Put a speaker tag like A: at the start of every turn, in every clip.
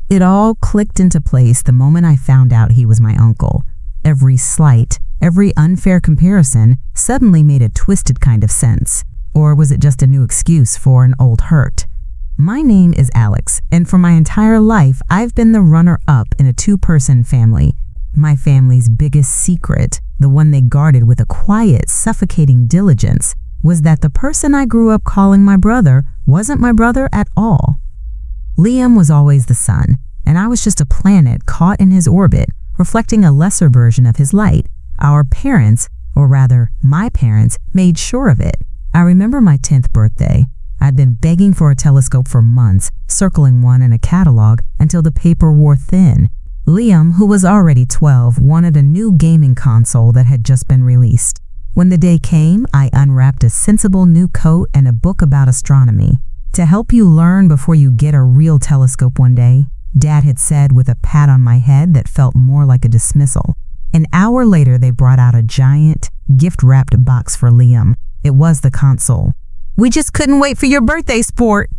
A: It all clicked into place the moment I found out he was my uncle. Every slight, every unfair comparison suddenly made a twisted kind of sense. Or was it just a new excuse for an old hurt? My name is Alex, and for my entire life, I've been the runner-up in a two-person family. My family's biggest secret, the one they guarded with a quiet, suffocating diligence, was that the person I grew up calling my brother wasn't my brother at all. Liam was always the sun, and I was just a planet caught in his orbit, reflecting a lesser version of his light. Our parents, or rather, my parents, made sure of it. I remember my 10th birthday. I'd been begging for a telescope for months, circling one in a catalog until the paper wore thin. Liam, who was already 12, wanted a new gaming console that had just been released. When the day came, I unwrapped a sensible new coat and a book about astronomy. To help you learn before you get a real telescope one day, Dad had said with a pat on my head that felt more like a dismissal. An hour later, they brought out a giant, gift-wrapped box for Liam. It was the console. "We just couldn't wait for your birthday, sport,"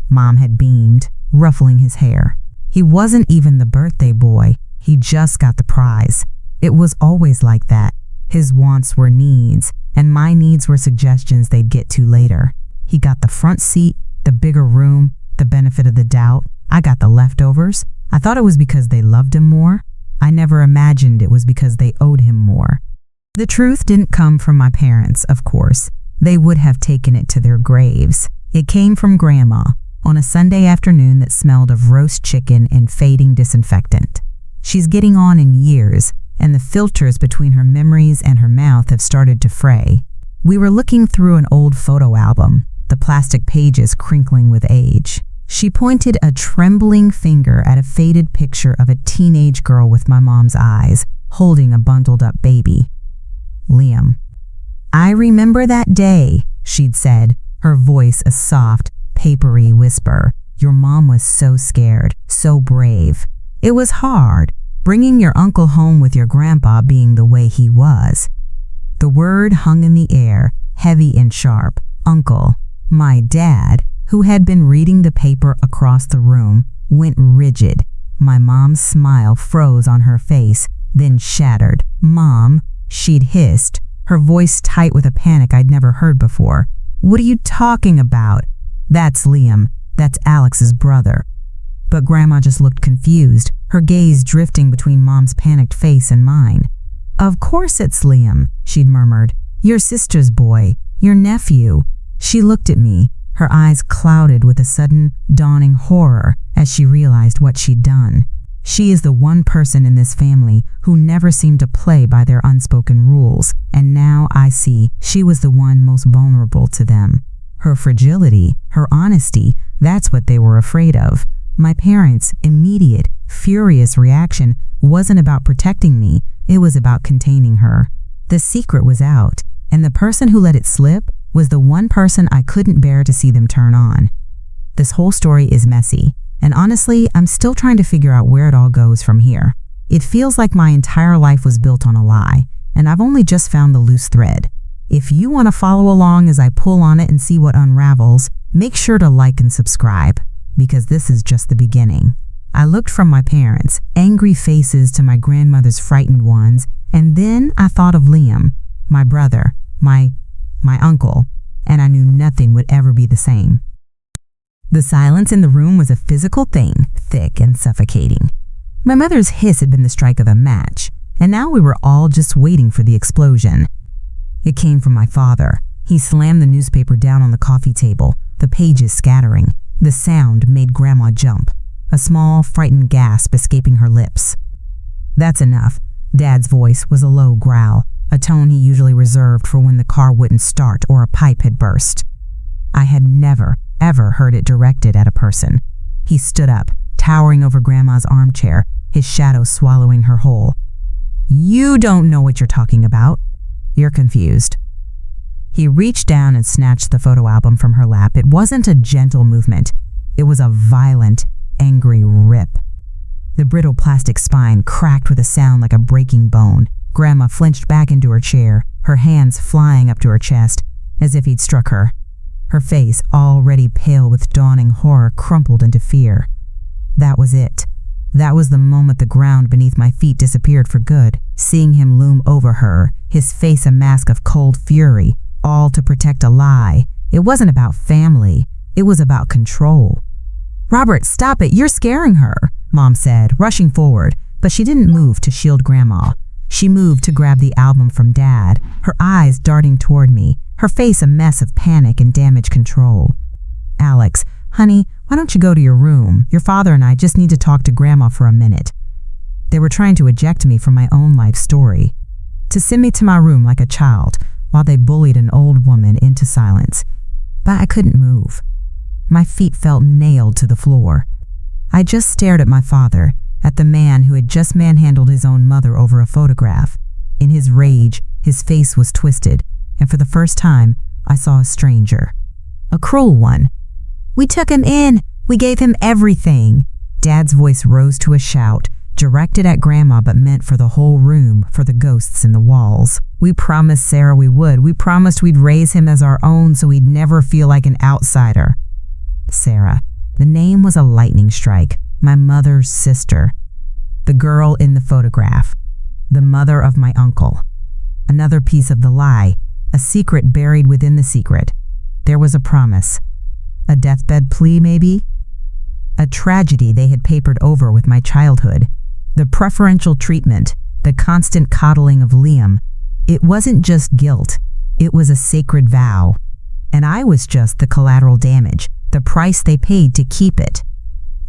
A: Mom had beamed, ruffling his hair. He wasn't even the birthday boy. He just got the prize. It was always like that. His wants were needs, and my needs were suggestions they'd get to later. He got the front seat, the bigger room, the benefit of the doubt. I got the leftovers. I thought it was because they loved him more. I never imagined it was because they owed him more. The truth didn't come from my parents, of course. They would have taken it to their graves. It came from Grandma on a Sunday afternoon that smelled of roast chicken and fading disinfectant. She's getting on in years, and the filters between her memories and her mouth have started to fray. We were looking through an old photo album, the plastic pages crinkling with age. She pointed a trembling finger at a faded picture of a teenage girl with my mom's eyes, holding a bundled-up baby. Liam. "I remember that day," she'd said, her voice a soft, papery whisper. "Your mom was so scared, so brave. It was hard, bringing your uncle home with your grandpa being the way he was." The word hung in the air, heavy and sharp. Uncle. My dad, who had been reading the paper across the room, went rigid. My mom's smile froze on her face, then shattered. "Mom," she'd hissed, her voice tight with a panic I'd never heard before. "What are you talking about?" "That's Liam. That's Alex's brother." But Grandma just looked confused, her gaze drifting between Mom's panicked face and mine. "Of course it's Liam," she'd murmured. "Your sister's boy, your nephew." She looked at me, her eyes clouded with a sudden, dawning horror as she realized what she'd done. She is the one person in this family who never seemed to play by their unspoken rules, and now I see she was the one most vulnerable to them. Her fragility, her honesty, that's what they were afraid of. My parents' immediate, furious reaction wasn't about protecting me, it was about containing her. The secret was out, and the person who let it slip was the one person I couldn't bear to see them turn on. This whole story is messy, and honestly, I'm still trying to figure out where it all goes from here. It feels like my entire life was built on a lie, and I've only just found the loose thread. If you want to follow along as I pull on it and see what unravels, make sure to like and subscribe, because this is just the beginning. I looked from my parents' angry faces to my grandmother's frightened ones, and then I thought of Liam, my brother, my uncle, and I knew nothing would ever be the same. The silence in the room was a physical thing, thick and suffocating. My mother's hiss had been the strike of a match, and now we were all just waiting for the explosion. It came from my father. He slammed the newspaper down on the coffee table, the pages scattering. The sound made Grandma jump, a small, frightened gasp escaping her lips. "That's enough." Dad's voice was a low growl, a tone he usually reserved for when the car wouldn't start or a pipe had burst. I had never, ever heard it directed at a person. He stood up, towering over Grandma's armchair, his shadow swallowing her whole. "You don't know what you're talking about. You're confused." He reached down and snatched the photo album from her lap. It wasn't a gentle movement. It was a violent, angry rip. The brittle plastic spine cracked with a sound like a breaking bone. Grandma flinched back into her chair, her hands flying up to her chest, as if he'd struck her. Her face, already pale with dawning horror, crumpled into fear. That was it. That was the moment the ground beneath my feet disappeared for good, seeing him loom over her, his face a mask of cold fury, all to protect a lie. It wasn't about family. It was about control. "Robert, stop it. You're scaring her," Mom said, rushing forward, but she didn't move to shield Grandma. She moved to grab the album from Dad, her eyes darting toward me, her face a mess of panic and damage control. "Alex, honey, why don't you go to your room? Your father and I just need to talk to Grandma for a minute." They were trying to eject me from my own life story, to send me to my room like a child, while they bullied an old woman into silence. But I couldn't move. My feet felt nailed to the floor. I just stared at my father, at the man who had just manhandled his own mother over a photograph. In his rage, his face was twisted, and for the first time, I saw a stranger. A cruel one. "We took him in. We gave him everything." Dad's voice rose to a shout, directed at Grandma but meant for the whole room, for the ghosts in the walls. "We promised Sarah we would. We promised we'd raise him as our own so he'd never feel like an outsider." Sarah. The name was a lightning strike. My mother's sister. The girl in the photograph. The mother of my uncle. Another piece of the lie. A secret buried within the secret. There was a promise. A deathbed plea, maybe? A tragedy they had papered over with my childhood. The preferential treatment. The constant coddling of Liam. It wasn't just guilt. It was a sacred vow. And I was just the collateral damage. The price they paid to keep it.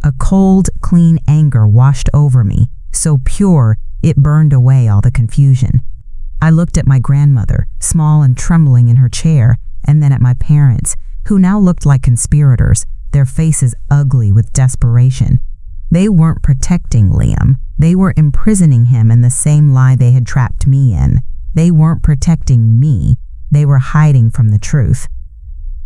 A: A cold, clean anger washed over me, so pure it burned away all the confusion. I looked at my grandmother, small and trembling in her chair, and then at my parents, who now looked like conspirators, their faces ugly with desperation. They weren't protecting Liam. They were imprisoning him in the same lie they had trapped me in. They weren't protecting me. They were hiding from the truth.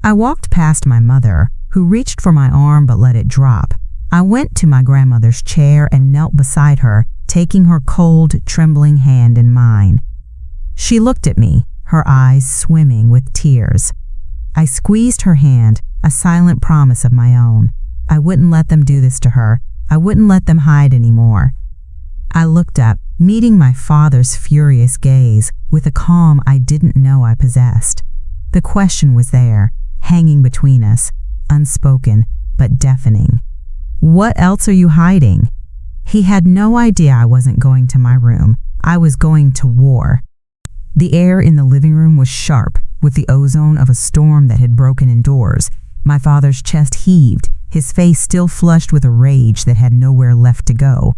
A: I walked past my mother, who reached for my arm but let it drop. I went to my grandmother's chair and knelt beside her, taking her cold, trembling hand in mine. She looked at me, her eyes swimming with tears. I squeezed her hand, a silent promise of my own. I wouldn't let them do this to her. I wouldn't let them hide anymore. I looked up, meeting my father's furious gaze with a calm I didn't know I possessed. The question was there, hanging between us, unspoken but deafening. "What else are you hiding?" He had no idea I wasn't going to my room. I was going to war. The air in the living room was sharp, with the ozone of a storm that had broken indoors. My father's chest heaved, his face still flushed with a rage that had nowhere left to go.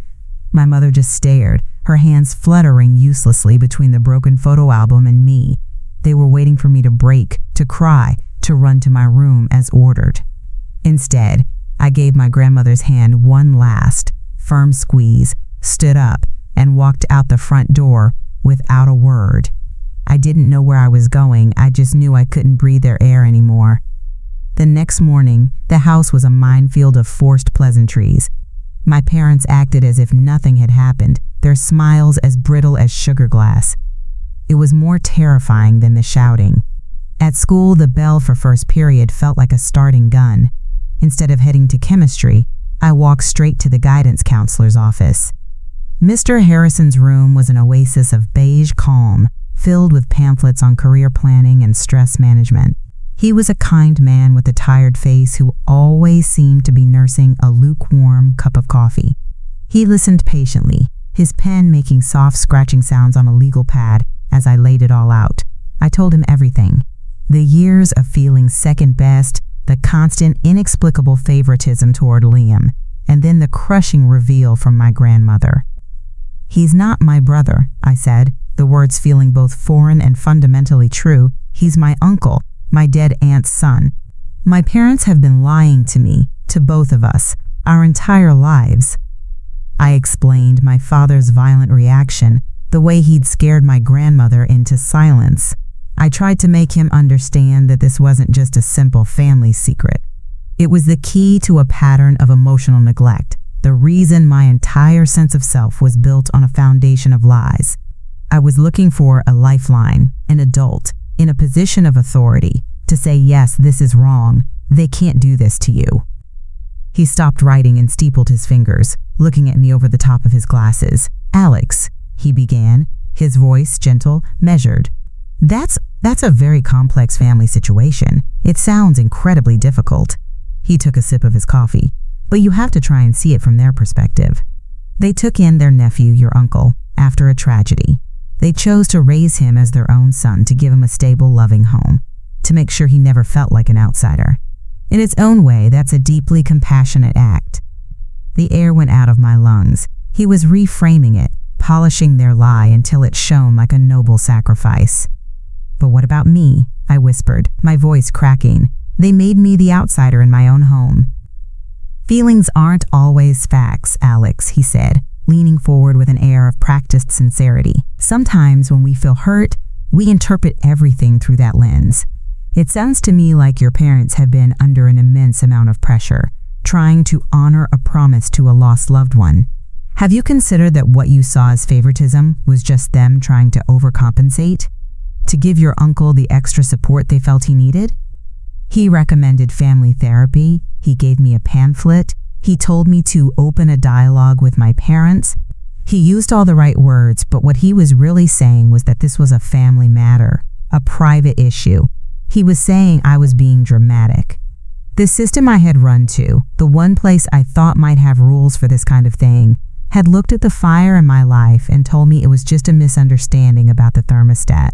A: My mother just stared, her hands fluttering uselessly between the broken photo album and me. They were waiting for me to break, to cry, to run to my room as ordered. Instead, I gave my grandmother's hand one last, firm squeeze, stood up, and walked out the front door without a word. I didn't know where I was going, I just knew I couldn't breathe their air anymore. The next morning, the house was a minefield of forced pleasantries. My parents acted as if nothing had happened, their smiles as brittle as sugar glass. It was more terrifying than the shouting. At school, the bell for first period felt like a starting gun. Instead of heading to chemistry, I walked straight to the guidance counselor's office. Mr. Harrison's room was an oasis of beige calm, filled with pamphlets on career planning and stress management. He was a kind man with a tired face who always seemed to be nursing a lukewarm cup of coffee. He listened patiently, his pen making soft scratching sounds on a legal pad as I laid it all out. I told him everything. The years of feeling second best, the constant, inexplicable favoritism toward Liam, and then the crushing reveal from my grandmother. "He's not my brother," I said, the words feeling both foreign and fundamentally true. "He's my uncle, my dead aunt's son. My parents have been lying to me, to both of us, our entire lives." I explained my father's violent reaction, the way he'd scared my grandmother into silence. I tried to make him understand that this wasn't just a simple family secret. It was the key to a pattern of emotional neglect, the reason my entire sense of self was built on a foundation of lies. I was looking for a lifeline, an adult, in a position of authority, to say, yes, this is wrong, they can't do this to you. He stopped writing and steepled his fingers, looking at me over the top of his glasses. "Alex," he began, his voice gentle, measured. That's a very complex family situation. It sounds incredibly difficult." He took a sip of his coffee. "But you have to try and see it from their perspective. They took in their nephew, your uncle, after a tragedy. They chose to raise him as their own son, to give him a stable, loving home, to make sure he never felt like an outsider. In its own way, that's a deeply compassionate act." The air went out of my lungs. He was reframing it, polishing their lie until it shone like a noble sacrifice. "But what about me?" I whispered, my voice cracking. "They made me the outsider in my own home." "Feelings aren't always facts, Alex," he said, leaning forward with an air of practiced sincerity. "Sometimes when we feel hurt, we interpret everything through that lens. It sounds to me like your parents have been under an immense amount of pressure, trying to honor a promise to a lost loved one. Have you considered that what you saw as favoritism was just them trying to overcompensate? To give your uncle the extra support they felt he needed? He recommended family therapy. He gave me a pamphlet. He told me to open a dialogue with my parents. He used all the right words, but what he was really saying was that this was a family matter, a private issue. He was saying I was being dramatic. The system I had run to, the one place I thought might have rules for this kind of thing, had looked at the fire in my life and told me it was just a misunderstanding about the thermostat.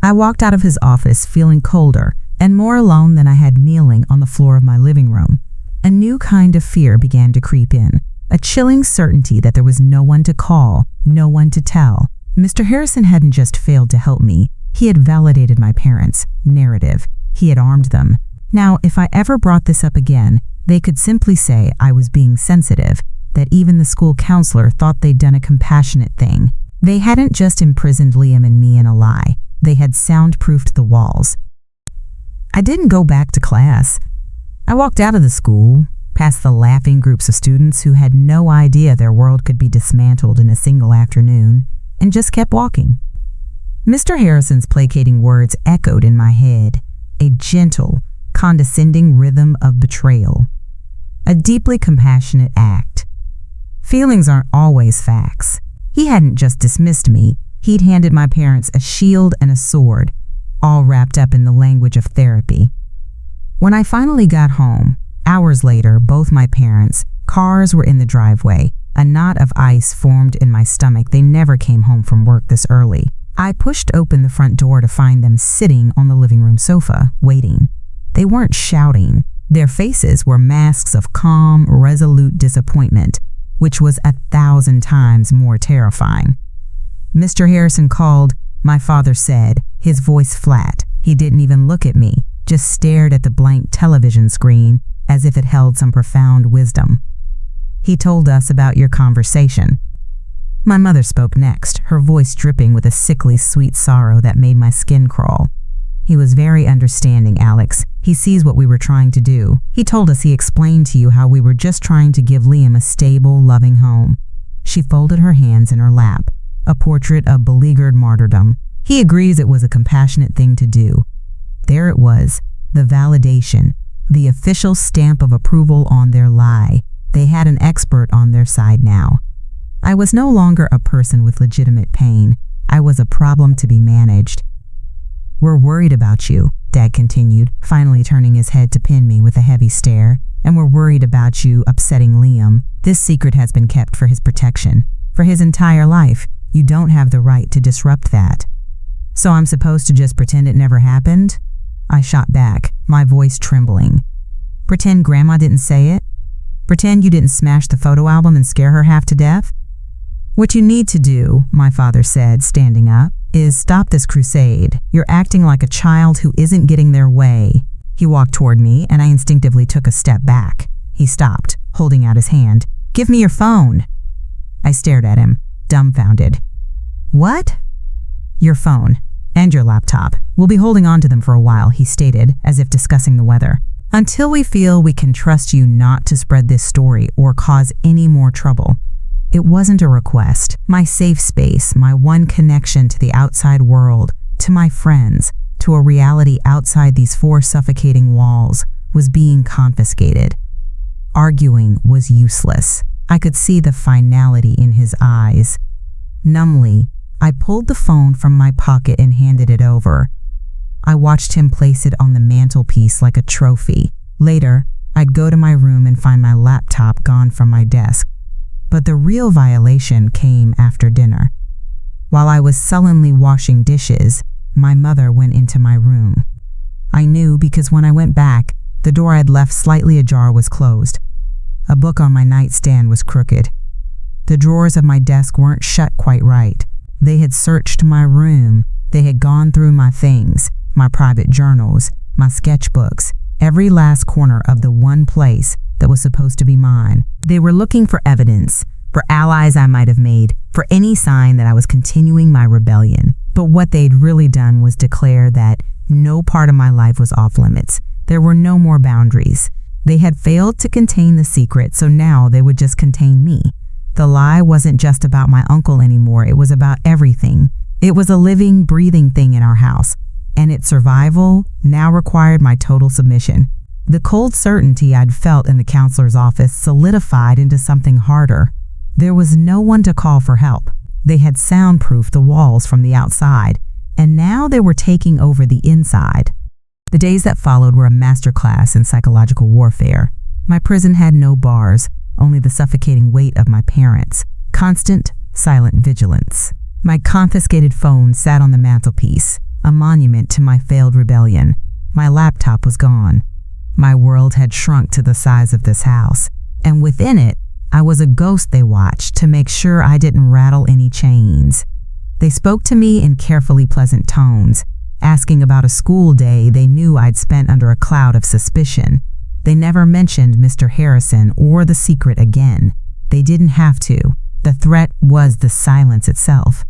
A: I walked out of his office feeling colder and more alone than I had kneeling on the floor of my living room. A new kind of fear began to creep in, a chilling certainty that there was no one to call, no one to tell. Mr. Harrison hadn't just failed to help me, he had validated my parents' narrative. He had armed them. Now, if I ever brought this up again, they could simply say I was being sensitive, that even the school counselor thought they'd done a compassionate thing. They hadn't just imprisoned Liam and me in a lie. They had soundproofed the walls. I didn't go back to class. I walked out of the school, past the laughing groups of students who had no idea their world could be dismantled in a single afternoon, and just kept walking. Mr. Harrison's placating words echoed in my head, a gentle, condescending rhythm of betrayal. A deeply compassionate act. Feelings aren't always facts. He hadn't just dismissed me, he'd handed my parents a shield and a sword, all wrapped up in the language of therapy. When I finally got home, hours later, both my parents' cars were in the driveway. A knot of ice formed in my stomach. They never came home from work this early. I pushed open the front door to find them sitting on the living room sofa, waiting. They weren't shouting. Their faces were masks of calm, resolute disappointment, which was 1,000 times more terrifying. "Mr. Harrison called," my father said, his voice flat. He didn't even look at me, just stared at the blank television screen as if it held some profound wisdom. "He told us about your conversation." My mother spoke next, her voice dripping with a sickly sweet sorrow that made my skin crawl. "He was very understanding, Alex. He sees what we were trying to do. He told us he explained to you how we were just trying to give Liam a stable, loving home." She folded her hands in her lap, a portrait of beleaguered martyrdom. "He agrees it was a compassionate thing to do." There it was, the validation, the official stamp of approval on their lie. They had an expert on their side now. I was no longer a person with legitimate pain. I was a problem to be managed. "We're worried about you," Dad continued, finally turning his head to pin me with a heavy stare. "And we're worried about you upsetting Liam. This secret has been kept for his protection. For his entire life, you don't have the right to disrupt that." "So I'm supposed to just pretend it never happened?" I shot back, my voice trembling. "Pretend Grandma didn't say it? Pretend you didn't smash the photo album and scare her half to death?" "What you need to do," my father said, standing up, "is stop this crusade. You're acting like a child who isn't getting their way." He walked toward me, and I instinctively took a step back. He stopped, holding out his hand. "Give me your phone." I stared at him, dumbfounded. "What?" "Your phone. And your laptop. We'll be holding on to them for a while," he stated, as if discussing the weather. "Until we feel we can trust you not to spread this story or cause any more trouble." It wasn't a request. My safe space, my one connection to the outside world, to my friends, to a reality outside these 4 suffocating walls, was being confiscated. Arguing was useless. I could see the finality in his eyes. Numbly, I pulled the phone from my pocket and handed it over. I watched him place it on the mantelpiece like a trophy. Later, I'd go to my room and find my laptop gone from my desk. But the real violation came after dinner. While I was sullenly washing dishes, my mother went into my room. I knew because when I went back, the door I'd left slightly ajar was closed. A book on my nightstand was crooked. The drawers of my desk weren't shut quite right. They had searched my room. They had gone through my things, my private journals, my sketchbooks, every last corner of the one place that was supposed to be mine. They were looking for evidence, for allies I might have made, for any sign that I was continuing my rebellion. But what they'd really done was declare that no part of my life was off limits. There were no more boundaries. They had failed to contain the secret, so now they would just contain me. The lie wasn't just about my uncle anymore, it was about everything. It was a living, breathing thing in our house, and its survival now required my total submission. The cold certainty I'd felt in the counselor's office solidified into something harder. There was no one to call for help. They had soundproofed the walls from the outside, and now they were taking over the inside. The days that followed were a masterclass in psychological warfare. My prison had no bars, only the suffocating weight of my parents, constant, silent vigilance. My confiscated phone sat on the mantelpiece, a monument to my failed rebellion. My laptop was gone. My world had shrunk to the size of this house, and within it, I was a ghost they watched to make sure I didn't rattle any chains. They spoke to me in carefully pleasant tones, asking about a school day they knew I'd spent under a cloud of suspicion. They never mentioned Mr. Harrison or the secret again. They didn't have to. The threat was the silence itself.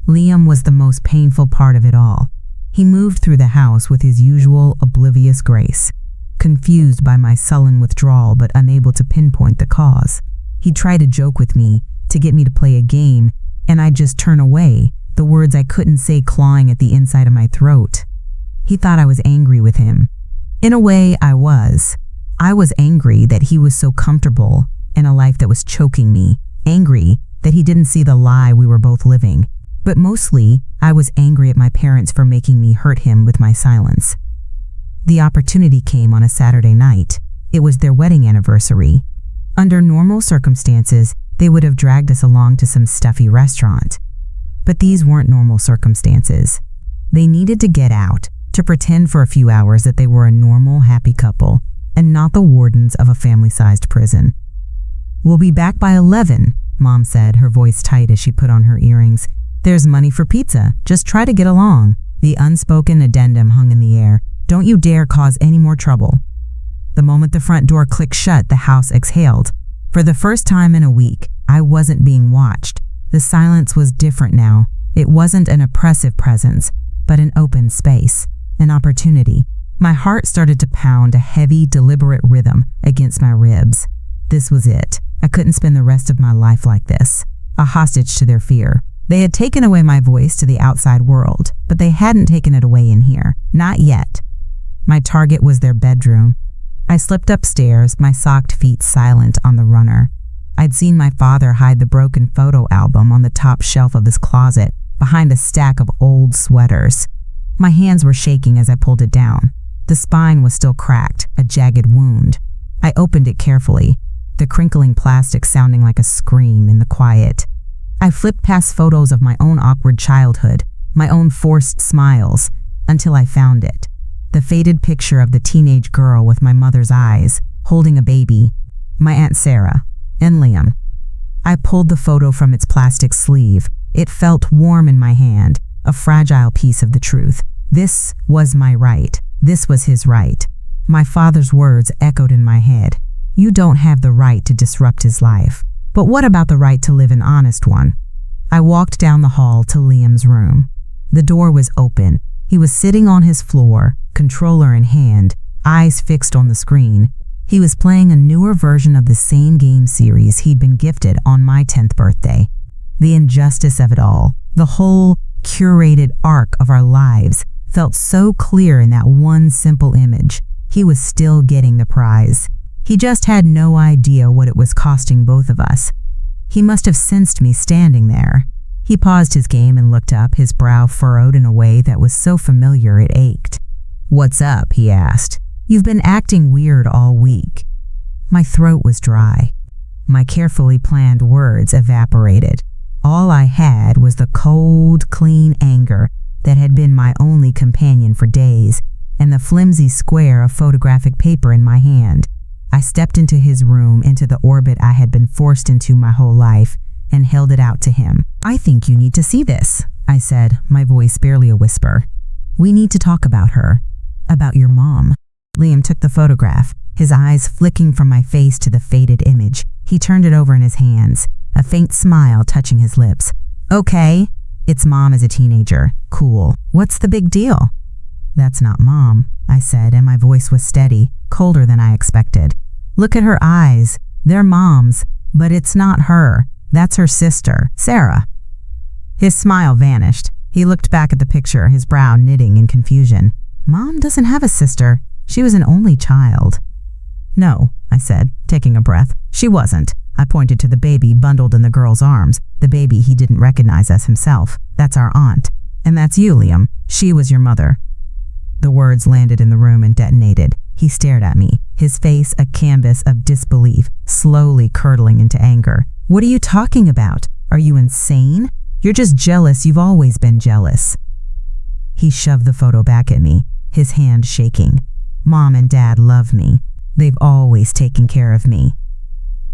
A: Liam was the most painful part of it all. He moved through the house with his usual oblivious grace, confused by my sullen withdrawal but unable to pinpoint the cause. He'd try to joke with me, to get me to play a game, and I'd just turn away, the words I couldn't say clawing at the inside of my throat. He thought I was angry with him. In a way, I was. I was angry that he was so comfortable in a life that was choking me, angry that he didn't see the lie we were both living. But mostly, I was angry at my parents for making me hurt him with my silence. The opportunity came on a Saturday night. It was their wedding anniversary. Under normal circumstances, they would have dragged us along to some stuffy restaurant. But these weren't normal circumstances. They needed to get out, to pretend for a few hours that they were a normal, happy couple, and not the wardens of a family-sized prison. "We'll be back by 11, Mom said, her voice tight as she put on her earrings. "There's money for pizza. Just try to get along." The unspoken addendum hung in the air. "Don't you dare cause any more trouble." The moment the front door clicked shut, the house exhaled. For the first time in a week, I wasn't being watched. The silence was different now. It wasn't an oppressive presence, but an open space, an opportunity. My heart started to pound a heavy, deliberate rhythm against my ribs. This was it. I couldn't spend the rest of my life like this, a hostage to their fear. They had taken away my voice to the outside world, but they hadn't taken it away in here. Not yet. My target was their bedroom. I slipped upstairs, my socked feet silent on the runner. I'd seen my father hide the broken photo album on the top shelf of his closet, behind a stack of old sweaters. My hands were shaking as I pulled it down. The spine was still cracked, a jagged wound. I opened it carefully, the crinkling plastic sounding like a scream in the quiet. I flipped past photos of my own awkward childhood, my own forced smiles, until I found it. The faded picture of the teenage girl with my mother's eyes, holding a baby, my Aunt Sarah, and Liam. I pulled the photo from its plastic sleeve. It felt warm in my hand, a fragile piece of the truth. This was my right. This was his right. My father's words echoed in my head. You don't have the right to disrupt his life. But what about the right to live an honest one? I walked down the hall to Liam's room. The door was open. He was sitting on his floor, controller in hand, eyes fixed on the screen. He was playing a newer version of the same game series he'd been gifted on my 10th birthday. The injustice of it all, the whole curated arc of our lives, felt so clear in that one simple image. He was still getting the prize. He just had no idea what it was costing both of us. He must have sensed me standing there. He paused his game and looked up, his brow furrowed in a way that was so familiar it ached. "What's up?" he asked. "You've been acting weird all week." My throat was dry. My carefully planned words evaporated. All I had was the cold, clean anger that had been my only companion for days, and the flimsy square of photographic paper in my hand. I stepped into his room, into the orbit I had been forced into my whole life, and held it out to him. "I think you need to see this," I said, my voice barely a whisper. "We need to talk about her. About your mom." Liam took the photograph, his eyes flicking from my face to the faded image. He turned it over in his hands, a faint smile touching his lips. "Okay, it's Mom as a teenager. Cool. What's the big deal?" "That's not Mom," I said, and my voice was steady, colder than I expected. "Look at her eyes. They're Mom's, but it's not her. That's her sister, Sarah." His smile vanished. He looked back at the picture, his brow knitting in confusion. "Mom doesn't have a sister. She was an only child." "No," I said, taking a breath. "She wasn't." I pointed to the baby bundled in the girl's arms, the baby he didn't recognize as himself. "That's our aunt. And that's you, Liam. She was your mother." The words landed in the room and detonated. He stared at me, his face a canvas of disbelief, slowly curdling into anger. "What are you talking about? Are you insane? You're just jealous. You've always been jealous." He shoved the photo back at me, his hand shaking. "Mom and Dad love me. They've always taken care of me."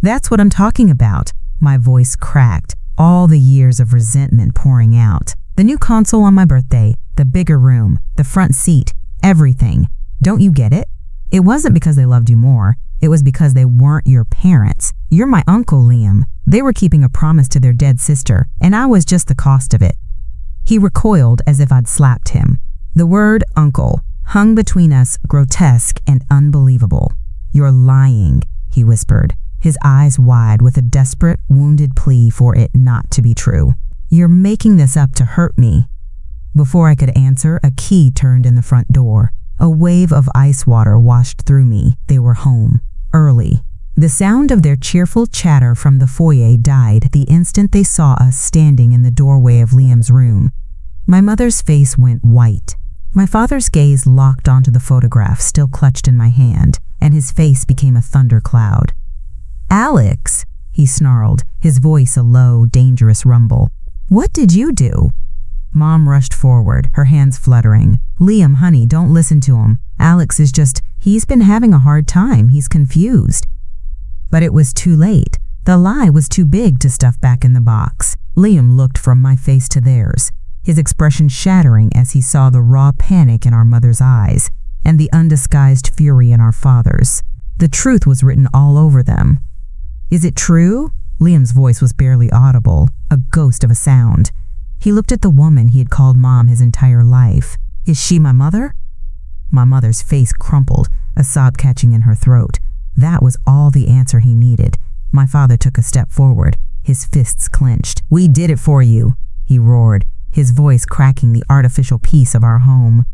A: "That's what I'm talking about." My voice cracked, all the years of resentment pouring out. "The new console on my birthday, the bigger room, the front seat, everything. Don't you get it? It wasn't because they loved you more. It was because they weren't your parents. You're my uncle, Liam. They were keeping a promise to their dead sister, and I was just the cost of it." He recoiled as if I'd slapped him. The word uncle hung between us, grotesque and unbelievable. "You're lying," he whispered, his eyes wide with a desperate, wounded plea for it not to be true. "You're making this up to hurt me." Before I could answer, a key turned in the front door. A wave of ice water washed through me. They were home, early. The sound of their cheerful chatter from the foyer died the instant they saw us standing in the doorway of Liam's room. My mother's face went white. My father's gaze locked onto the photograph still clutched in my hand, and his face became a thundercloud. "Alex," he snarled, his voice a low, dangerous rumble. "What did you do?" Mom rushed forward, her hands fluttering. "Liam, honey, don't listen to him. Alex is he's been having a hard time. He's confused." But it was too late. The lie was too big to stuff back in the box. Liam looked from my face to theirs, his expression shattering as he saw the raw panic in our mother's eyes and the undisguised fury in our father's. The truth was written all over them. "Is it true?" Liam's voice was barely audible, a ghost of a sound. He looked at the woman he had called Mom his entire life. "Is she my mother?" My mother's face crumpled, a sob catching in her throat. That was all the answer he needed. My father took a step forward, his fists clenched. "We did it for you," he roared, his voice cracking the artificial peace of our home.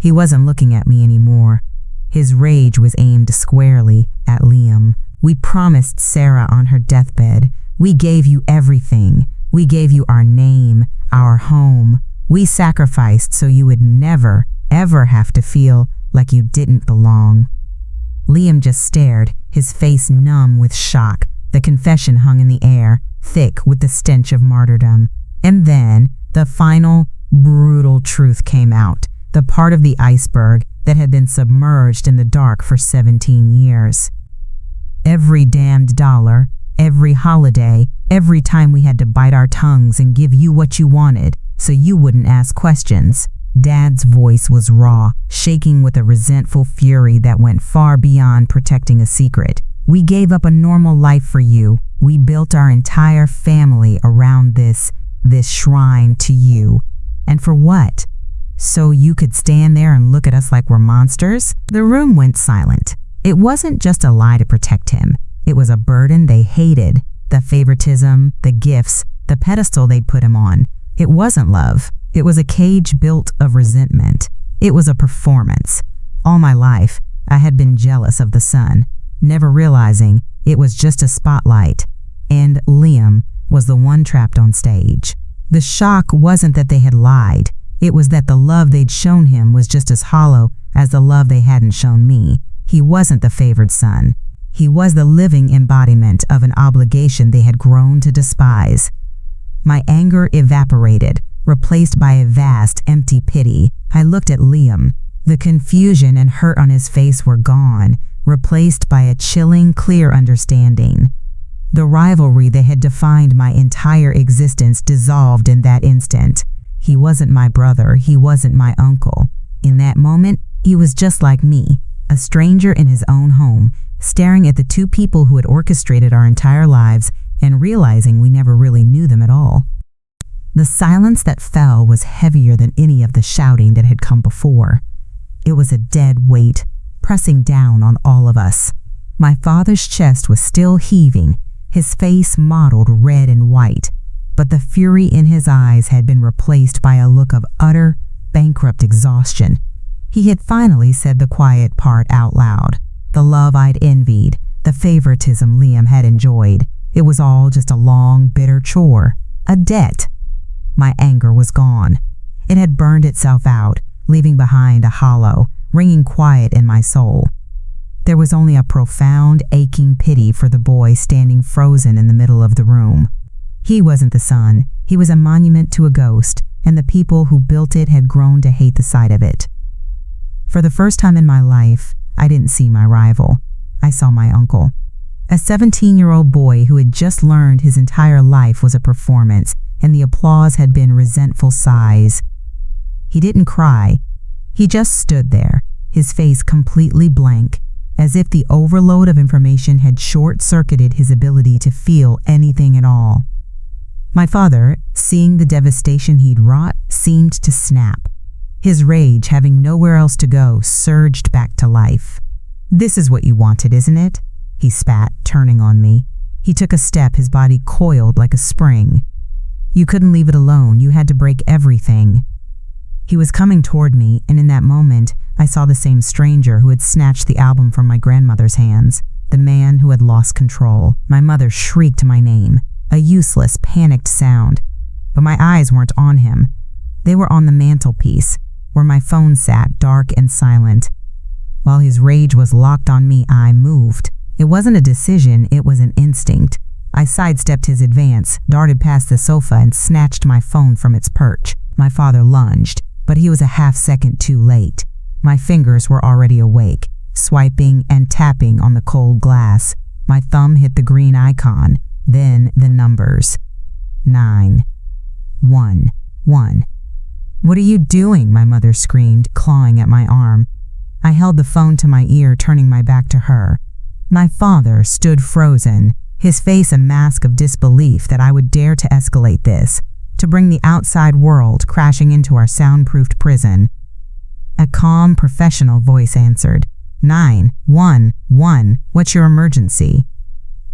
A: He wasn't looking at me anymore. His rage was aimed squarely at Liam. "We promised Sarah on her deathbed. We gave you everything. We gave you our name, our home. We sacrificed so you would never, ever have to feel like you didn't belong." Liam just stared, his face numb with shock. The confession hung in the air, thick with the stench of martyrdom. And then the final, brutal truth came out, the part of the iceberg that had been submerged in the dark for 17 years. Every damned dollar, every holiday, every time we had to bite our tongues and give you what you wanted so you wouldn't ask questions. Dad's voice was raw, shaking with a resentful fury that went far beyond protecting a secret. "We gave up a normal life for you. We built our entire family around this shrine to you. And for what? So you could stand there and look at us like we're monsters?" The room went silent. It wasn't just a lie to protect him. It was a burden they hated. The favoritism, the gifts, the pedestal they'd put him on. It wasn't love. It was a cage built of resentment. It was a performance. All my life, I had been jealous of the son. never realizing it was just a spotlight, and Liam was the one trapped on stage. The shock wasn't that they had lied. It was that the love they'd shown him was just as hollow as the love they hadn't shown me. He wasn't the favored son. He was the living embodiment of an obligation they had grown to despise. My anger evaporated, replaced by a vast, empty pity. I looked at Liam. The confusion and hurt on his face were gone, replaced by a chilling, clear understanding. The rivalry that had defined my entire existence dissolved in that instant. He wasn't my brother. He wasn't my uncle. In that moment, he was just like me, a stranger in his own home, staring at the two people who had orchestrated our entire lives and realizing we never really knew them at all. The silence that fell was heavier than any of the shouting that had come before. It was a dead weight, pressing down on all of us. My father's chest was still heaving, his face mottled red and white, but the fury in his eyes had been replaced by a look of utter, bankrupt exhaustion. He had finally said the quiet part out loud. The love I'd envied, the favoritism Liam had enjoyed. It was all just a long, bitter chore, a debt. My anger was gone. It had burned itself out, leaving behind a hollow, ringing quiet in my soul. There was only a profound, aching pity for the boy standing frozen in the middle of the room. He wasn't the son. He was a monument to a ghost, and the people who built it had grown to hate the sight of it. For the first time in my life, I didn't see my rival. I saw my uncle. A 17-year-old boy who had just learned his entire life was a performance, and the applause had been resentful sighs. He didn't cry. He just stood there, his face completely blank, as if the overload of information had short-circuited his ability to feel anything at all. My father, seeing the devastation he'd wrought, seemed to snap. His rage, having nowhere else to go, surged back to life. "This is what you wanted, isn't it?" he spat, turning on me. He took a step, his body coiled like a spring. "You couldn't leave it alone. You had to break everything." He was coming toward me, and in that moment, I saw the same stranger who had snatched the album from my grandmother's hands, the man who had lost control. My mother shrieked my name, a useless, panicked sound. But my eyes weren't on him. They were on the mantelpiece, where my phone sat, dark and silent. While his rage was locked on me, I moved. It wasn't a decision, it was an instinct. I sidestepped his advance, darted past the sofa, and snatched my phone from its perch. My father lunged, but he was a half-second too late. My fingers were already awake, swiping and tapping on the cold glass. My thumb hit the green icon, then the numbers. 9, 1, 1. "What are you doing?" my mother screamed, clawing at my arm. I held the phone to my ear, turning my back to her. My father stood frozen, his face a mask of disbelief that I would dare to escalate this, to bring the outside world crashing into our soundproofed prison. A calm, professional voice answered, 911, what's your emergency?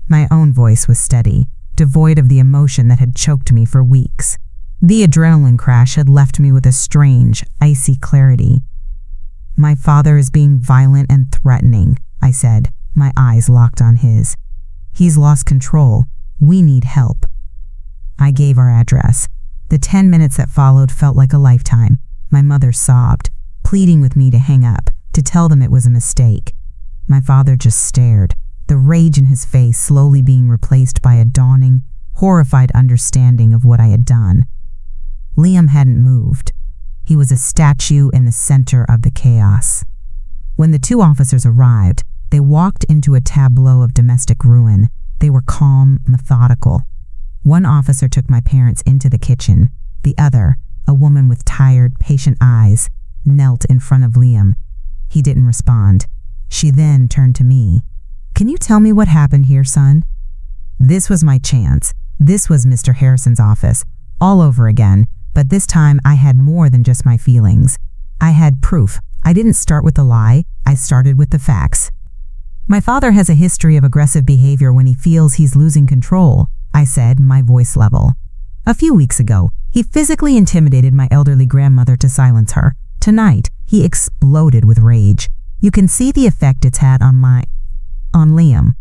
A: My own voice was steady, devoid of the emotion that had choked me for weeks. The adrenaline crash had left me with a strange, icy clarity. My father is being violent and threatening, I said, my eyes locked on his. He's lost control. We need help. I gave our address. The 10 minutes that followed felt like a lifetime. My mother sobbed, pleading with me to hang up, to tell them it was a mistake. My father just stared, the rage in his face slowly being replaced by a dawning, horrified understanding of what I had done. Liam hadn't moved. He was a statue in the center of the chaos. When the two officers arrived, they walked into a tableau of domestic ruin. They were calm, methodical. One officer took my parents into the kitchen. The other, a woman with tired, patient eyes, knelt in front of Liam. He didn't respond. She then turned to me. "Can you tell me what happened here, son?" This was my chance. This was Mr. Harrison's office, all over again, but this time I had more than just my feelings. I had proof. I didn't start with a lie. I started with the facts. "My father has a history of aggressive behavior when he feels he's losing control," I said, my voice level. "A few weeks ago, he physically intimidated my elderly grandmother to silence her. Tonight, he exploded with rage. You can see the effect it's had on my..." On Liam.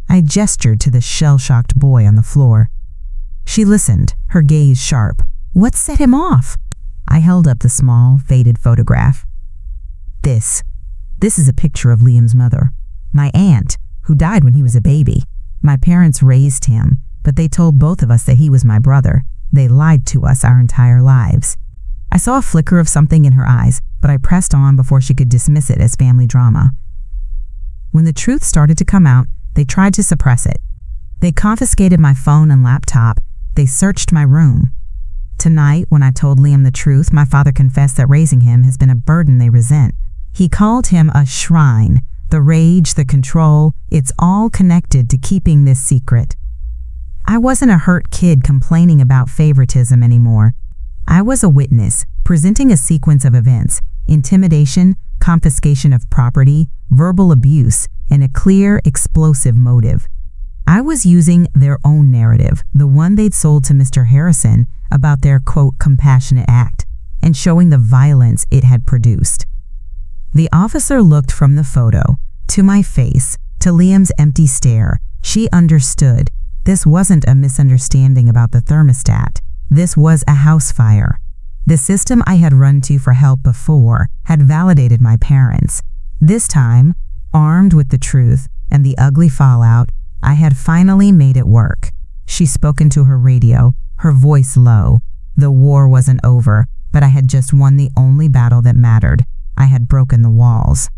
A: I gestured to the shell-shocked boy on the floor. She listened, her gaze sharp. What set him off? I held up the small, faded photograph. This is a picture of Liam's mother. My aunt, who died when he was a baby. My parents raised him, but they told both of us that he was my brother. They lied to us our entire lives. I saw a flicker of something in her eyes, but I pressed on before she could dismiss it as family drama. When the truth started to come out, they tried to suppress it. They confiscated my phone and laptop. They searched my room. Tonight, when I told Liam the truth, my father confessed that raising him has been a burden they resent. He called him a shrine. The rage, the control, it's all connected to keeping this secret. I wasn't a hurt kid complaining about favoritism anymore. I was a witness, presenting a sequence of events: intimidation, confiscation of property, verbal abuse, and a clear, explosive motive. I was using their own narrative, the one they'd sold to Mr. Harrison about their, quote, compassionate act, and showing the violence it had produced. The officer looked from the photo to my face, to Liam's empty stare. She understood. This wasn't a misunderstanding about the thermostat. This was a house fire. The system I had run to for help before had validated my parents. This time, armed with the truth and the ugly fallout, I had finally made it work. She spoke into her radio, her voice low. The war wasn't over, but I had just won the only battle that mattered. I had broken the walls.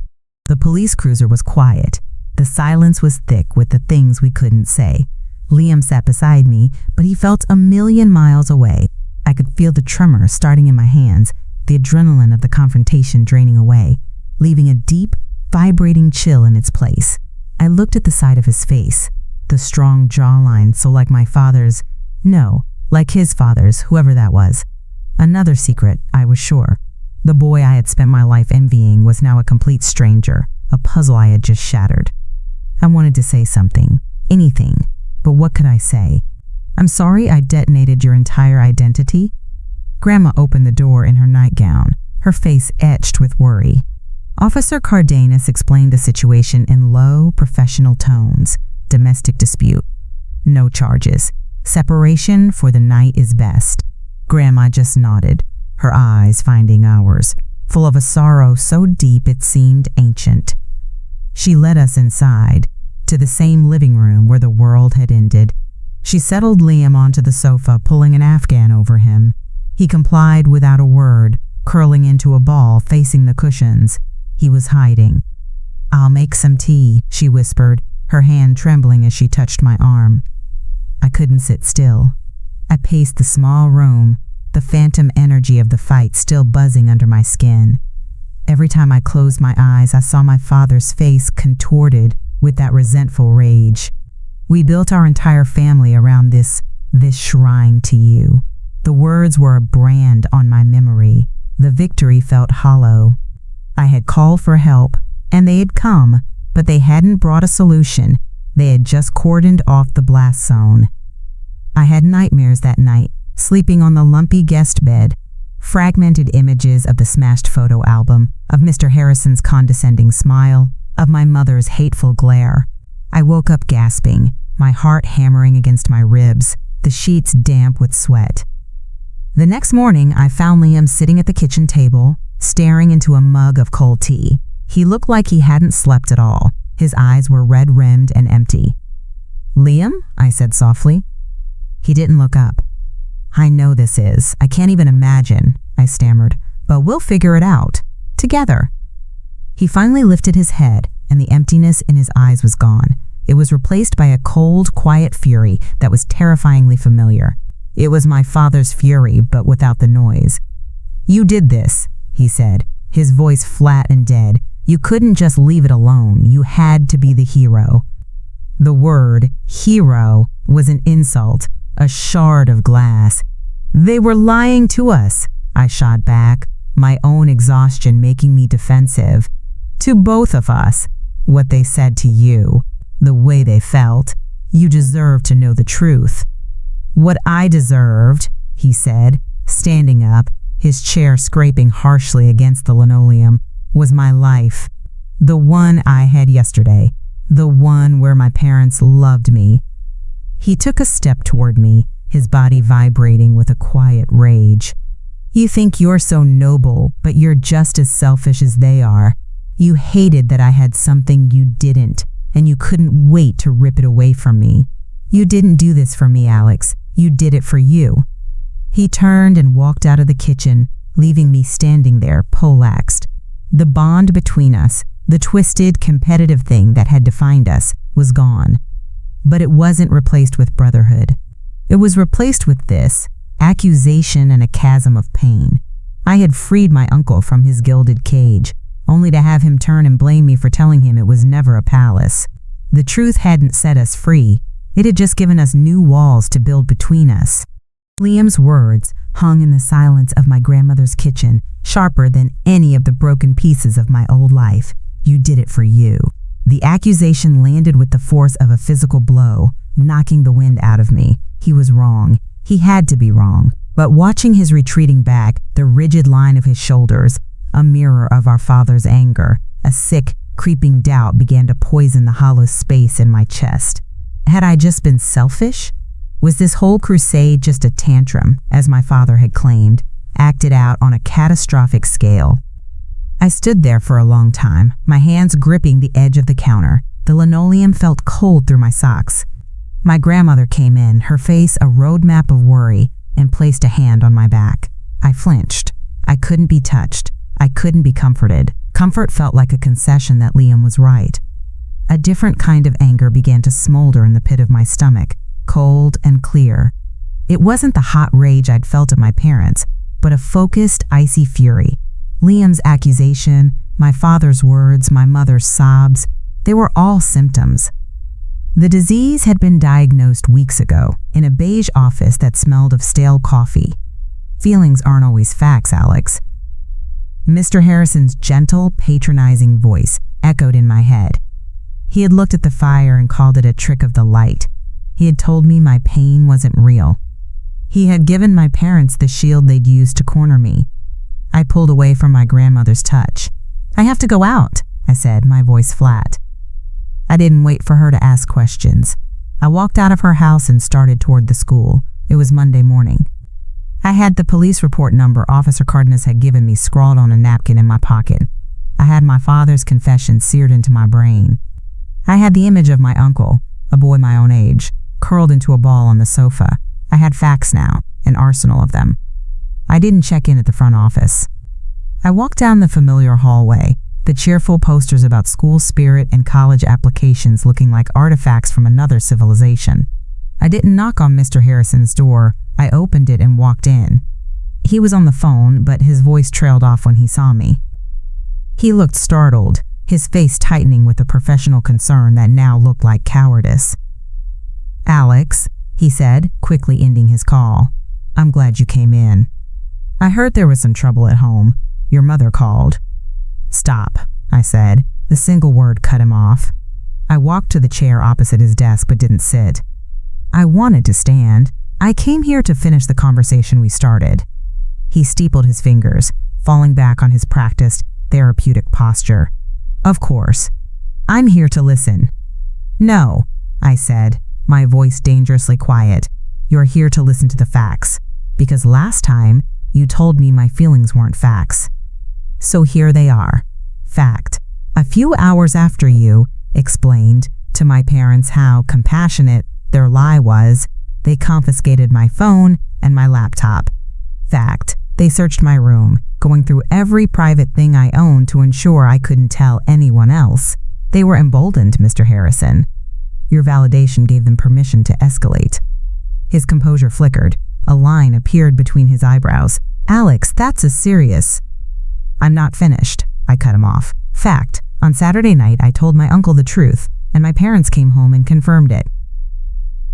A: The police cruiser was quiet. The silence was thick with the things we couldn't say. Liam sat beside me, but he felt a million miles away. I could feel the tremor starting in my hands, the adrenaline of the confrontation draining away, leaving a deep, vibrating chill in its place. I looked at the side of his face, the strong jawline so like my father's, no, like his father's, whoever that was. Another secret, I was sure. The boy I had spent my life envying was now a complete stranger, a puzzle I had just shattered. I wanted to say something, anything, but what could I say? I'm sorry I detonated your entire identity. Grandma opened the door in her nightgown, her face etched with worry. Officer Cardenas explained the situation in low, professional tones. Domestic dispute. No charges. Separation for the night is best. Grandma just nodded, her eyes finding ours, full of a sorrow so deep it seemed ancient. She led us inside, to the same living room where the world had ended. She settled Liam onto the sofa, pulling an Afghan over him. He complied without a word, curling into a ball facing the cushions. He was hiding. "I'll make some tea," she whispered, her hand trembling as she touched my arm. I couldn't sit still. I paced the small room, the phantom energy of the fight still buzzing under my skin. Every time I closed my eyes, I saw my father's face contorted with that resentful rage. We built our entire family around this shrine to you. The words were a brand on my memory. The victory felt hollow. I had called for help, and they had come, but they hadn't brought a solution. They had just cordoned off the blast zone. I had nightmares that night, sleeping on the lumpy guest bed, fragmented images of the smashed photo album, of Mr. Harrison's condescending smile, of my mother's hateful glare. I woke up gasping, my heart hammering against my ribs, the sheets damp with sweat. The next morning, I found Liam sitting at the kitchen table, staring into a mug of cold tea. He looked like he hadn't slept at all. His eyes were red-rimmed and empty. "Liam?" I said softly. He didn't look up. "I know this is. I can't even imagine," I stammered, "but we'll figure it out. Together." He finally lifted his head, and the emptiness in his eyes was gone. It was replaced by a cold, quiet fury that was terrifyingly familiar. It was my father's fury, but without the noise. "You did this," he said, his voice flat and dead. "You couldn't just leave it alone. You had to be the hero." The word, hero, was an insult, a shard of glass. "They were lying to us," I shot back, my own exhaustion making me defensive. "To both of us. What they said to you, the way they felt. You deserve to know the truth." "What I deserved," he said, standing up, his chair scraping harshly against the linoleum, "was my life. The one I had yesterday. the one where my parents loved me. He took a step toward me, his body vibrating with a quiet rage. You think you're so noble, but you're just as selfish as they are. You hated that I had something you didn't, and you couldn't wait to rip it away from me. You didn't do this for me, Alex. You did it for you. He turned and walked out of the kitchen, leaving me standing there, poleaxed. The bond between us, the twisted, competitive thing that had defined us, was gone. But it wasn't replaced with brotherhood. It was replaced with this, accusation and a chasm of pain. I had freed my uncle from his gilded cage, only to have him turn and blame me for telling him it was never a palace. The truth hadn't set us free. It had just given us new walls to build between us. Liam's words hung in the silence of my grandmother's kitchen, sharper than any of the broken pieces of my old life. You did it for you. The accusation landed with the force of a physical blow, knocking the wind out of me. He was wrong. He had to be wrong. But watching his retreating back, the rigid line of his shoulders, a mirror of our father's anger, a sick, creeping doubt began to poison the hollow space in my chest. Had I just been selfish? Was this whole crusade just a tantrum, as my father had claimed, acted out on a catastrophic scale? I stood there for a long time, my hands gripping the edge of the counter. The linoleum felt cold through my socks. My grandmother came in, her face a roadmap of worry, and placed a hand on my back. I flinched. I couldn't be touched. I couldn't be comforted. Comfort felt like a concession that Liam was right. A different kind of anger began to smolder in the pit of my stomach, cold and clear. It wasn't the hot rage I'd felt at my parents, but a focused, icy fury. Liam's accusation, my father's words, my mother's sobs, they were all symptoms. The disease had been diagnosed weeks ago in a beige office that smelled of stale coffee. Feelings aren't always facts, Alex. Mr. Harrison's gentle, patronizing voice echoed in my head. He had looked at the fire and called it a trick of the light. He had told me my pain wasn't real. He had given my parents the shield they'd used to corner me. I pulled away from my grandmother's touch. I have to go out, I said, my voice flat. I didn't wait for her to ask questions. I walked out of her house and started toward the school. It was Monday morning. I had the police report number Officer Cardenas had given me scrawled on a napkin in my pocket. I had my father's confession seared into my brain. I had the image of my uncle, a boy my own age, curled into a ball on the sofa. I had facts now, an arsenal of them. I didn't check in at the front office. I walked down the familiar hallway, the cheerful posters about school spirit and college applications looking like artifacts from another civilization. I didn't knock on Mr. Harrison's door. I opened it and walked in. He was on the phone, but his voice trailed off when he saw me. He looked startled, his face tightening with a professional concern that now looked like cowardice. "Alex," he said, quickly ending his call. "I'm glad you came in. I heard there was some trouble at home. Your mother called." "Stop," I said. The single word cut him off. I walked to the chair opposite his desk but didn't sit. I wanted to stand. I came here to finish the conversation we started. He steepled his fingers, falling back on his practiced, therapeutic posture. "Of course. I'm here to listen." "No," I said, my voice dangerously quiet. "You're here to listen to the facts. Because last time, you told me my feelings weren't facts. So here they are. Fact. A few hours after you explained to my parents how compassionate their lie was, they confiscated my phone and my laptop. Fact. They searched my room, going through every private thing I owned to ensure I couldn't tell anyone else. They were emboldened, Mr. Harrison. Your validation gave them permission to escalate." His composure flickered. A line appeared between his eyebrows. "Alex, that's a serious—" "I'm not finished," I cut him off. "Fact. On Saturday night, I told my uncle the truth, and my parents came home and confirmed it.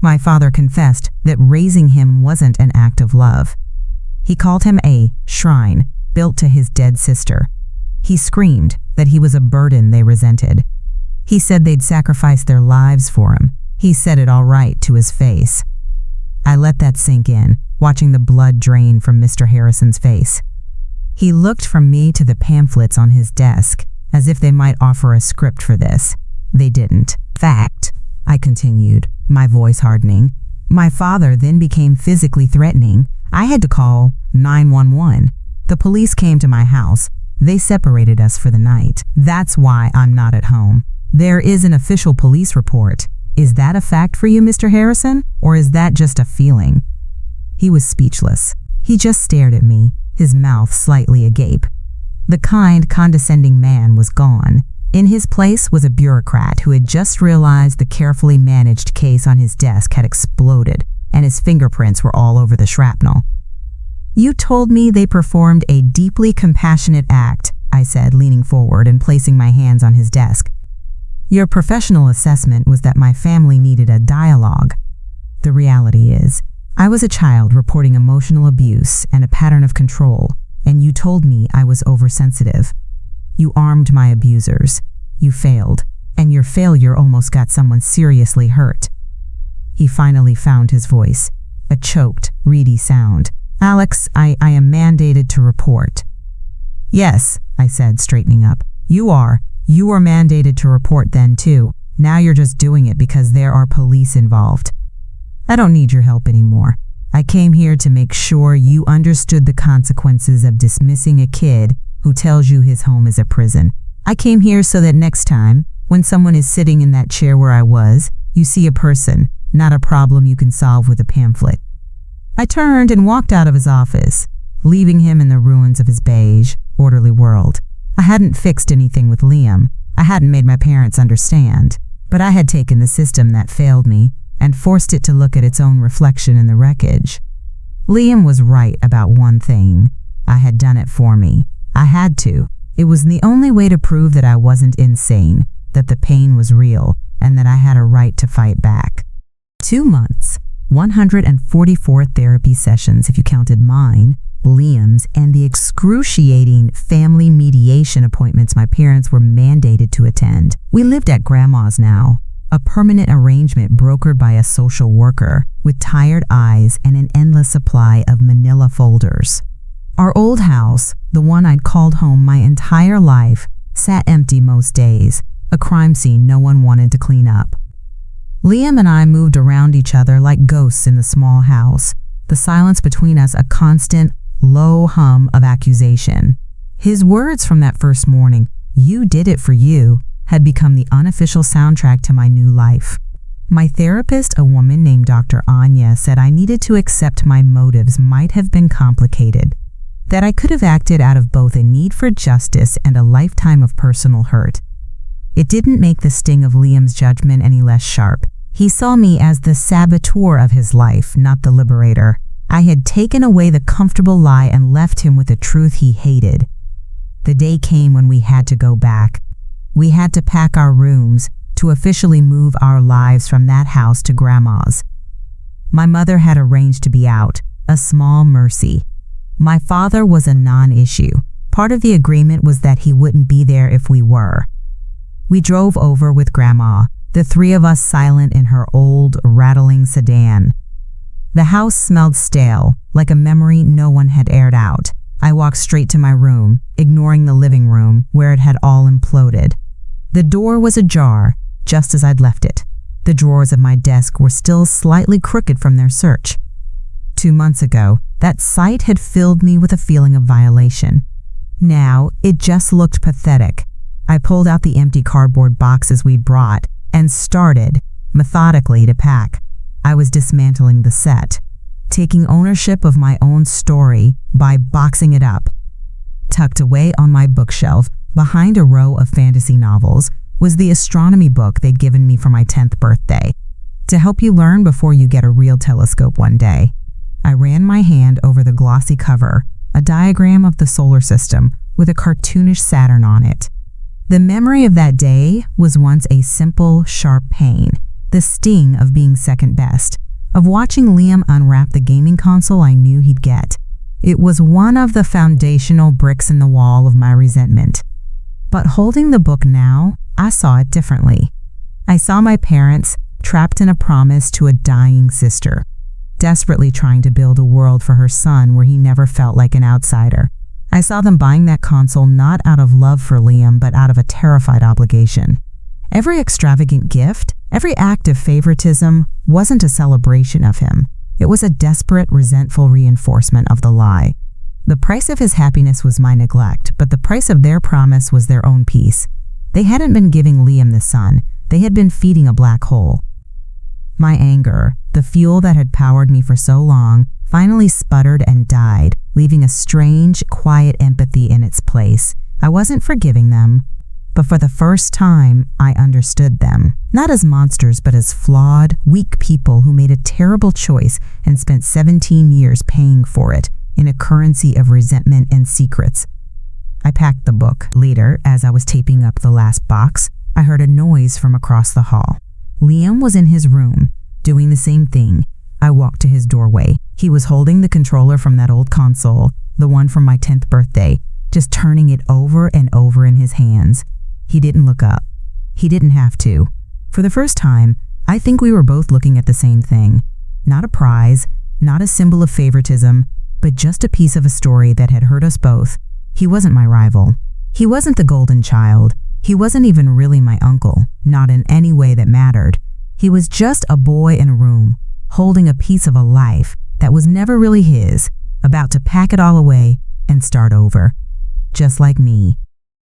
A: My father confessed that raising him wasn't an act of love. He called him a shrine built to his dead sister. He screamed that he was a burden they resented. He said they'd sacrifice their lives for him. He said it all right to his face." I let that sink in, watching the blood drain from Mr. Harrison's face. He looked from me to the pamphlets on his desk, as if they might offer a script for this. They didn't. Fact, I continued, my voice hardening. My father then became physically threatening. I had to call 911. The police came to my house. They separated us for the night. That's why I'm not at home. There is an official police report. Is that a fact for you, Mr. Harrison? Or is that just a feeling? He was speechless. He just stared at me, his mouth slightly agape. The kind, condescending man was gone. In his place was a bureaucrat who had just realized the carefully managed case on his desk had exploded, and his fingerprints were all over the shrapnel. You told me they performed a deeply compassionate act, I said, leaning forward and placing my hands on his desk. Your professional assessment was that my family needed a dialogue. The reality is, I was a child reporting emotional abuse and a pattern of control, and you told me I was oversensitive. You armed my abusers. You failed, and your failure almost got someone seriously hurt. He finally found his voice, a choked, reedy sound. Alex, I am mandated to report. Yes, I said, straightening up. You are. You were mandated to report then, too. Now you're just doing it because there are police involved. I don't need your help anymore. I came here to make sure you understood the consequences of dismissing a kid who tells you his home is a prison. I came here so that next time, when someone is sitting in that chair where I was, you see a person, not a problem you can solve with a pamphlet. I turned and walked out of his office, leaving him in the ruins of his beige, orderly world. I hadn't fixed anything with Liam. I hadn't made my parents understand. But I had taken the system that failed me and forced it to look at its own reflection in the wreckage. Liam was right about one thing. I had done it for me. I had to. It was the only way to prove that I wasn't insane, that the pain was real, and that I had a right to fight back. 2 months, 144 therapy sessions if you counted mine, Liam's, and the excruciating family mediation appointments my parents were mandated to attend. We lived at Grandma's now, a permanent arrangement brokered by a social worker with tired eyes and an endless supply of manila folders. Our old house, the one I'd called home my entire life, sat empty most days, a crime scene no one wanted to clean up. Liam and I moved around each other like ghosts in the small house, the silence between us a constant, low hum of accusation. His words from that first morning, "You did it for you," had become the unofficial soundtrack to my new life. My therapist, a woman named Dr. Anya, said I needed to accept my motives might have been complicated, that I could have acted out of both a need for justice and a lifetime of personal hurt. It didn't make the sting of Liam's judgment any less sharp. He saw me as the saboteur of his life, not the liberator. I had taken away the comfortable lie and left him with a truth he hated. The day came when we had to go back. We had to pack our rooms to officially move our lives from that house to Grandma's. My mother had arranged to be out, a small mercy. My father was a non-issue. Part of the agreement was that he wouldn't be there if we were. We drove over with Grandma, the three of us silent in her old, rattling sedan. The house smelled stale, like a memory no one had aired out. I walked straight to my room, ignoring the living room, where it had all imploded. The door was ajar, just as I'd left it. The drawers of my desk were still slightly crooked from their search. 2 months ago, that sight had filled me with a feeling of violation. Now, it just looked pathetic. I pulled out the empty cardboard boxes we'd brought and started, methodically, to pack. I was dismantling the set, taking ownership of my own story by boxing it up. Tucked away on my bookshelf, behind a row of fantasy novels, was the astronomy book they'd given me for my 10th birthday. To help you learn before you get a real telescope one day. I ran my hand over the glossy cover, a diagram of the solar system with a cartoonish Saturn on it. The memory of that day was once a simple, sharp pain, the sting of being second best, of watching Liam unwrap the gaming console I knew he'd get. It was one of the foundational bricks in the wall of my resentment. But holding the book now, I saw it differently. I saw my parents trapped in a promise to a dying sister, desperately trying to build a world for her son where he never felt like an outsider. I saw them buying that console not out of love for Liam, but out of a terrified obligation. Every extravagant gift, every act of favoritism wasn't a celebration of him. It was a desperate, resentful reinforcement of the lie. The price of his happiness was my neglect, but the price of their promise was their own peace. They hadn't been giving Liam the sun. They had been feeding a black hole. My anger, the fuel that had powered me for so long, finally sputtered and died, leaving a strange, quiet empathy in its place. I wasn't forgiving them, but for the first time, I understood them. Not as monsters, but as flawed, weak people who made a terrible choice and spent 17 years paying for it in a currency of resentment and secrets. I packed the book. Later, as I was taping up the last box, I heard a noise from across the hall. Liam was in his room, doing the same thing. I walked to his doorway. He was holding the controller from that old console, the one from my 10th birthday, just turning it over and over in his hands. He didn't look up. He didn't have to. For the first time, I think we were both looking at the same thing. Not a prize, not a symbol of favoritism, but just a piece of a story that had hurt us both. He wasn't my rival. He wasn't the golden child. He wasn't even really my uncle, not in any way that mattered. He was just a boy in a room, holding a piece of a life that was never really his, about to pack it all away and start over. Just like me.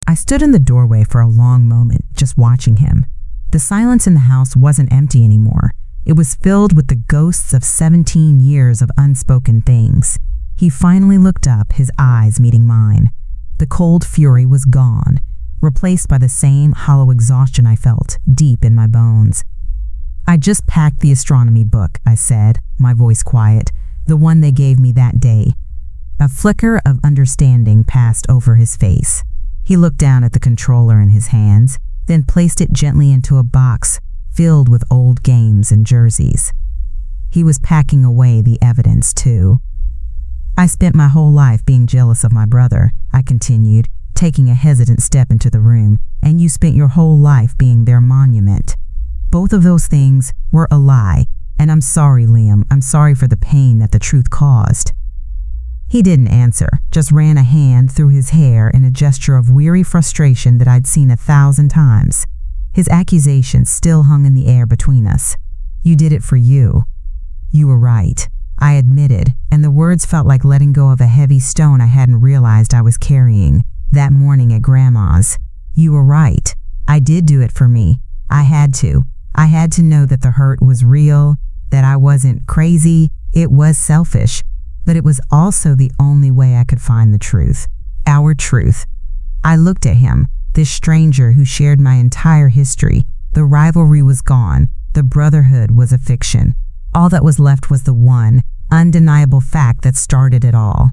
A: I stood in the doorway for a long moment, just watching him. The silence in the house wasn't empty anymore. It was filled with the ghosts of 17 years of unspoken things. He finally looked up, his eyes meeting mine. The cold fury was gone, replaced by the same hollow exhaustion I felt deep in my bones. "I just packed the astronomy book," I said, my voice quiet, the one they gave me that day. A flicker of understanding passed over his face. He looked down at the controller in his hands, then placed it gently into a box filled with old games and jerseys. He was packing away the evidence, too. "I spent my whole life being jealous of my brother," I continued, taking a hesitant step into the room, "and you spent your whole life being their monument. Both of those things were a lie, and I'm sorry, Liam. I'm sorry for the pain that the truth caused." He didn't answer, just ran a hand through his hair in a gesture of weary frustration that I'd seen 1,000 times. His accusations still hung in the air between us. "You did it for you." "You were right," I admitted, and the words felt like letting go of a heavy stone I hadn't realized I was carrying that morning at Grandma's. "You were right. I did do it for me. I had to. I had to know that the hurt was real, that I wasn't crazy. It was selfish. But it was also the only way I could find the truth. Our truth." I looked at him, this stranger who shared my entire history. The rivalry was gone. The brotherhood was a fiction. All that was left was the one, undeniable fact that started it all.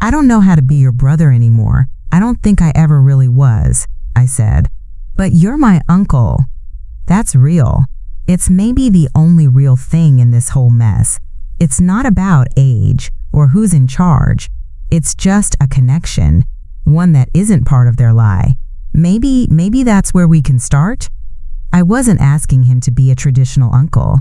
A: "I don't know how to be your brother anymore. I don't think I ever really was," I said. "But you're my uncle. That's real. It's maybe the only real thing in this whole mess. It's not about age or who's in charge. It's just a connection, one that isn't part of their lie. Maybe that's where we can start." I wasn't asking him to be a traditional uncle.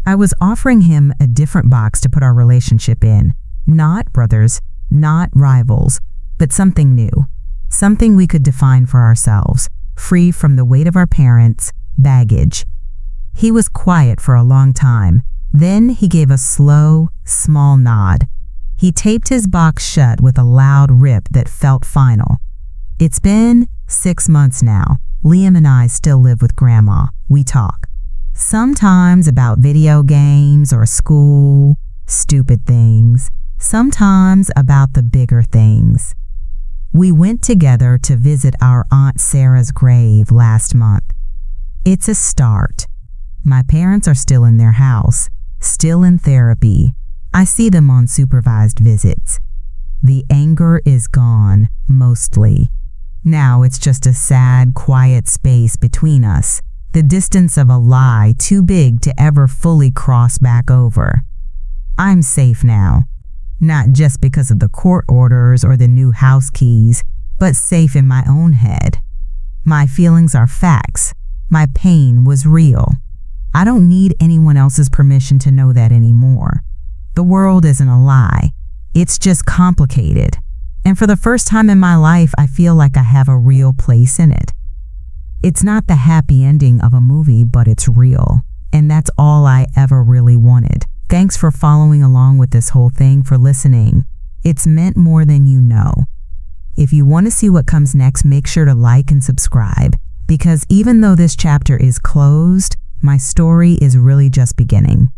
A: I was offering him a different box to put our relationship in. Not brothers, not rivals, but something new. Something we could define for ourselves, free from the weight of our parents' baggage. He was quiet for a long time. Then he gave a slow, small nod. He taped his box shut with a loud rip that felt final. "It's been 6 months now. Liam and I still live with Grandma. We talk. Sometimes about video games or school, stupid things. Sometimes about the bigger things. We went together to visit our Aunt Sarah's grave last month. It's a start. My parents are still in their house, still in therapy. I see them on supervised visits. The anger is gone, mostly. Now it's just a sad, quiet space between us, the distance of a lie too big to ever fully cross back over. I'm safe now, not just because of the court orders or the new house keys, but safe in my own head. My feelings are facts. My pain was real. I don't need anyone else's permission to know that anymore. The world isn't a lie. It's just complicated. And for the first time in my life, I feel like I have a real place in it. It's not the happy ending of a movie, but it's real. And that's all I ever really wanted. Thanks for following along with this whole thing, for listening. It's meant more than you know. If you want to see what comes next, make sure to like and subscribe, because even though this chapter is closed, my story is really just beginning.